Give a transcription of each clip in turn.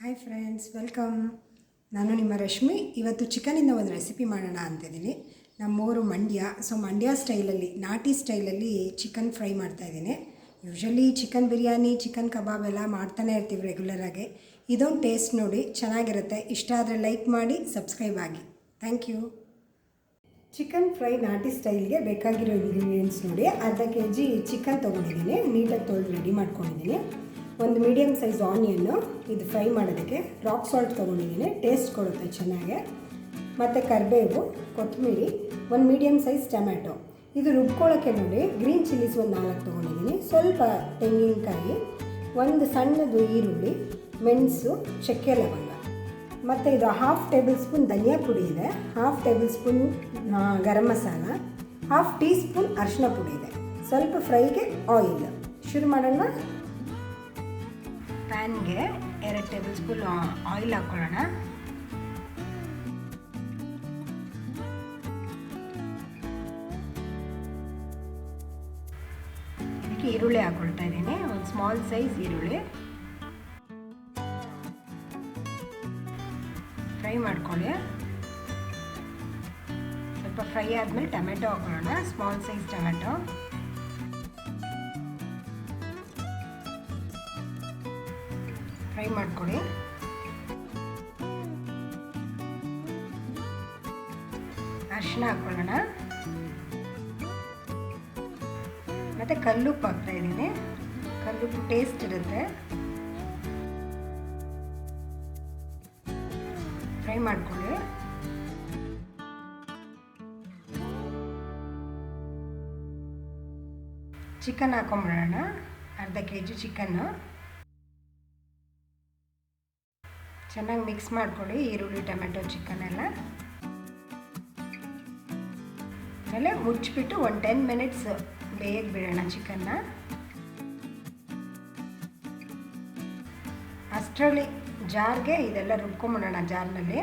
Hi friends, welcome. ನಾನು ನಿಮ್ಮ ರಶ್ಮಿ. ಇವತ್ತು ಚಿಕನಿಂದ ಒಂದು ರೆಸಿಪಿ ಮಾಡೋಣ ಅಂತಿದ್ದೀನಿ. ನಮ್ಮೂರು ಮಂಡ್ಯ. ಮಂಡ್ಯ ಸ್ಟೈಲಲ್ಲಿ, ನಾಟಿ ಸ್ಟೈಲಲ್ಲಿ ಚಿಕನ್ ಫ್ರೈ ಮಾಡ್ತಾಯಿದ್ದೀನಿ. ಯೂಶ್ವಲಿ ಚಿಕನ್ ಬಿರಿಯಾನಿ, ಚಿಕನ್ ಕಬಾಬ್ ಎಲ್ಲ ಮಾಡ್ತಾನೆ ಇರ್ತೀವಿ ರೆಗ್ಯುಲರಾಗಿ. ಇದೊಂದು ಟೇಸ್ಟ್ ನೋಡಿ, ಚೆನ್ನಾಗಿರುತ್ತೆ. ಇಷ್ಟ ಆದರೆ ಲೈಕ್ ಮಾಡಿ, ಸಬ್ಸ್ಕ್ರೈಬ್ ಆಗಿ. Thank you. ಚಿಕನ್ ಫ್ರೈ ನಾಟಿ ಸ್ಟೈಲ್ಗೆ ಬೇಕಾಗಿರೋ ಇಂಗ್ರೀಡಿಯೆಂಟ್ಸ್ ನೋಡಿ. ಅರ್ಧ kg ಚಿಕನ್ ತೊಗೊಂಡಿದ್ದೀನಿ, ನೀಟಾಗಿ ತೊಳೆದು ರೆಡಿ ಮಾಡ್ಕೊಂಡಿದ್ದೀನಿ. ಒಂದು ಮೀಡಿಯಮ್ ಸೈಜ್ ಆನಿಯನ್ನು ಇದು ಫ್ರೈ ಮಾಡೋದಕ್ಕೆ. ರಾಕ್ ಸಾಲ್ಟ್ ತೊಗೊಂಡಿದ್ದೀನಿ, ಟೇಸ್ಟ್ ಕೊಡುತ್ತೆ ಚೆನ್ನಾಗೆ. ಮತ್ತು ಕರಿಬೇವು, ಕೊತ್ತಂಬರಿ, ಒಂದು ಮೀಡಿಯಮ್ ಸೈಜ್ ಟೊಮ್ಯಾಟೊ. ಇದು ರುಬ್ಕೊಳ್ಳೋಕ್ಕೆ ನೋಡಿ ಗ್ರೀನ್ ಚಿಲ್ಲೀಸ್ ಒಂದು 4 ತೊಗೊಂಡಿದ್ದೀನಿ, ಸ್ವಲ್ಪ ತೆಂಗಿನಕಾಯಿ, ಒಂದು ಸಣ್ಣದು ಈರುಳ್ಳಿ, ಮೆಣಸು, ಚಕ್ಕೆ ಲವಂಗ. ಮತ್ತು ಇದು 1/2 ಟೇಬಲ್ ಸ್ಪೂನ್ ಧನಿಯಾ ಪುಡಿ ಇದೆ, 1/2 table spoon garam masala, 1/2 tea spoon ಅರಿಶಿನ ಪುಡಿ ಇದೆ, ಸ್ವಲ್ಪ ಫ್ರೈಗೆ ಆಯಿಲ್. ಶುರು ಮಾಡೋಣ. ಪ್ಯಾನ್ಗೆ 2 ಟೇಬಲ್ ಸ್ಪೂನ್ ಆಯಿಲ್ ಹಾಕ್ಕೊಳ್ಳೋಣ. ಇದಕ್ಕೆ ಈರುಳ್ಳಿ ಹಾಕ್ಕೊಳ್ತಾ ಇದ್ದೀನಿ, ಒಂದು ಸ್ಮಾಲ್ ಸೈಜ್ ಈರುಳ್ಳಿ. ಫ್ರೈ ಮಾಡ್ಕೊಳ್ಳಿ. ಸ್ವಲ್ಪ ಫ್ರೈ ಆದಮೇಲೆ ಟೊಮೆಟೊ ಹಾಕೊಳ್ಳೋಣ, ಸ್ಮಾಲ್ ಸೈಜ್ ಟೊಮೆಟೊ. ಫ್ರೈ ಮಾಡ್ಕೊಳ್ಳಿ. ಅರಿಶಿನ ಹಾಕ್ಕೊಳ್ಳೋಣ. ಮತ್ತು ಕಲ್ಲುಪ್ಪು ಹಾಕ್ತಾ ಇದ್ದೀನಿ, ಕಲ್ಲುಪ್ಪು ಟೇಸ್ಟ್ ಇರುತ್ತೆ. ಫ್ರೈ ಮಾಡ್ಕೊಳ್ಳಿ. ಚಿಕನ್ ಹಾಕೊಂಬಿಡೋಣ, ಅರ್ಧ kg ಚಿಕನ್ನು. ಚೆನ್ನಾಗಿ ಮಿಕ್ಸ್ ಮಾಡ್ಕೊಳ್ಳಿ, ಈರುಳ್ಳಿ, ಟೊಮೆಟೊ, ಚಿಕನ್ ಎಲ್ಲ. ಆಮೇಲೆ ಮುಚ್ಚಿಬಿಟ್ಟು ಒಂದು 10 ಮಿನಿಟ್ಸ್ ಬೇಯಕ್ಕೆ ಬಿಡೋಣ ಚಿಕನ್ನ. ಅಷ್ಟರಲ್ಲಿ ಜಾರ್ಗೆ ಇದೆಲ್ಲ ರುಬ್ಕೊಂಬಿಡೋಣ. ಜಾರ್ನಲ್ಲಿ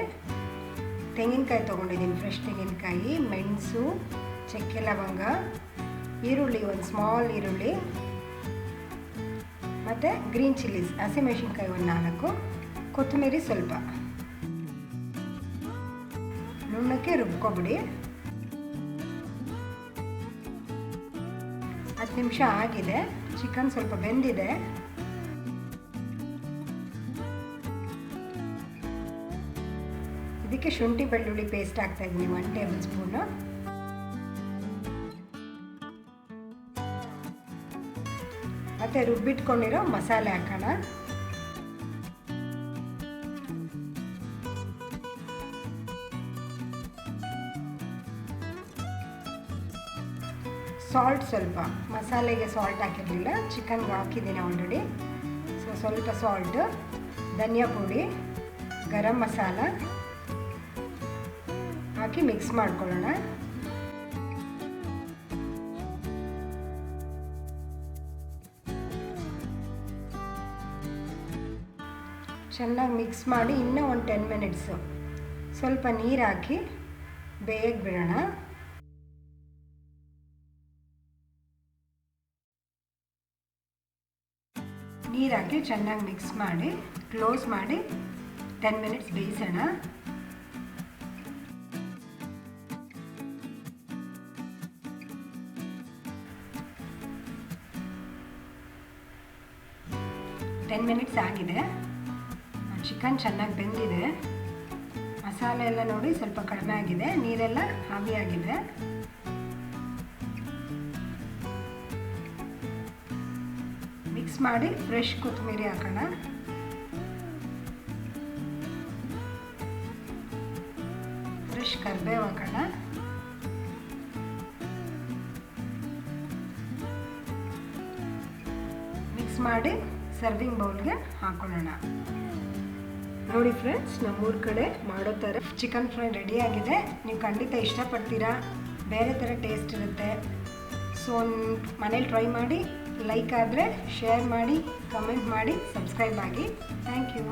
ತೆಂಗಿನಕಾಯಿ ತೊಗೊಂಡಿದ್ದೀನಿ, ಫ್ರೆಶ್ ತೆಂಗಿನಕಾಯಿ, ಮೆಣಸು, ಚಕ್ಕೆ ಲವಂಗ, ಈರುಳ್ಳಿ, ಒಂದು ಸ್ಮಾಲ್ ಈರುಳ್ಳಿ, ಮತ್ತು ಗ್ರೀನ್ ಚಿಲ್ಲೀಸ್, ಹಸಿಮೆಣಸಿನ್ಕಾಯಿ ಒಂದು 4, ಕೊತ್ತಂಬರಿ ಸ್ವಲ್ಪ. ನುಣ್ಣಕ್ಕೆ ರುಬ್ಕೊಬಿಡಿ. 10 ನಿಮಿಷ ಆಗಿದೆ, ಚಿಕನ್ ಸ್ವಲ್ಪ ಬೆಂದಿದೆ. ಇದಕ್ಕೆ ಶುಂಠಿ ಬೆಳ್ಳುಳ್ಳಿ ಪೇಸ್ಟ್ ಹಾಕ್ತಾ ಇದ್ದೀನಿ, 1 ಟೇಬಲ್ ಸ್ಪೂನು. ಮತ್ತು ರುಬ್ಬಿಟ್ಕೊಂಡಿರೋ ಮಸಾಲೆ ಹಾಕೋಣ. ಸಾಲ್ಟ್ ಸ್ವಲ್ಪ, ಮಸಾಲೆಗೆ ಸಾಲ್ಟ್ ಹಾಕಿರಲಿಲ್ಲ, ಚಿಕನ್ಗೆ ಹಾಕಿದ್ದೀನಿ ಆಲ್ರೆಡಿ. ಸ್ವಲ್ಪ ಸಾಲ್ಟು, ಧನಿಯಾ ಪುಡಿ, ಗರಂ ಮಸಾಲ ಹಾಕಿ ಮಿಕ್ಸ್ ಮಾಡ್ಕೊಳ್ಳೋಣ. ಚೆನ್ನಾಗಿ ಮಿಕ್ಸ್ ಮಾಡಿ ಇನ್ನೂ ಒಂದು 10 ಮಿನಿಟ್ಸು ಸ್ವಲ್ಪ ನೀರು ಹಾಕಿ ಬೇಯಕ್ಕೆ ಬಿಡೋಣ. ನೀರು ಹಾಕಿ ಚೆನ್ನಾಗಿ ಮಿಕ್ಸ್ ಮಾಡಿ ಕ್ಲೋಸ್ ಮಾಡಿ 10 ಮಿನಿಟ್ಸ್ ಬೇಯಿಸೋಣ. ಟೆನ್ ಮಿನಿಟ್ಸ್ ಆಗಿದೆ. ಚಿಕನ್ ಚೆನ್ನಾಗಿ ಬೆಂದಿದೆ. ಮಸಾಲೆ ಎಲ್ಲ ನೋಡಿ ಸ್ವಲ್ಪ ಕಡಿಮೆ ಆಗಿದೆ, ನೀರೆಲ್ಲ ಆವಿಯಾಗಿದೆ. ಮಿಕ್ಸ್ ಮಾಡಿ ಫ್ರೆಶ್ ಕೊತ್ತಂಬರಿ ಹಾಕೋಣ. ಫ್ರೆಶ್ ಕರಿಬೇವು ಹಾಕೋಣ. ಮಿಕ್ಸ್ ಮಾಡಿ ಸರ್ವಿಂಗ್ ಬೌಲ್ಗೆ ಹಾಕೊಳ್ಳೋಣ. ನೋಡಿ ಫ್ರೆಂಡ್ಸ್, ನಮ್ಮೂರ ಕಡೆ ಮಾಡೋ ಥರ ಚಿಕನ್ ಫ್ರೈ ರೆಡಿಯಾಗಿದೆ. ನೀವು ಖಂಡಿತ ಇಷ್ಟಪಡ್ತೀರಾ, ಬೇರೆ ಥರ ಟೇಸ್ಟ್ ಇರುತ್ತೆ. ಮನೇಲಿ ಟ್ರೈ ಮಾಡಿ. ಲೈಕ್ ಆದರೆ ಶೇರ್ ಮಾಡಿ, ಕಮೆಂಟ್ ಮಾಡಿ, ಸಬ್ಸ್ಕ್ರೈಬ್ ಆಗಿ. Thank you.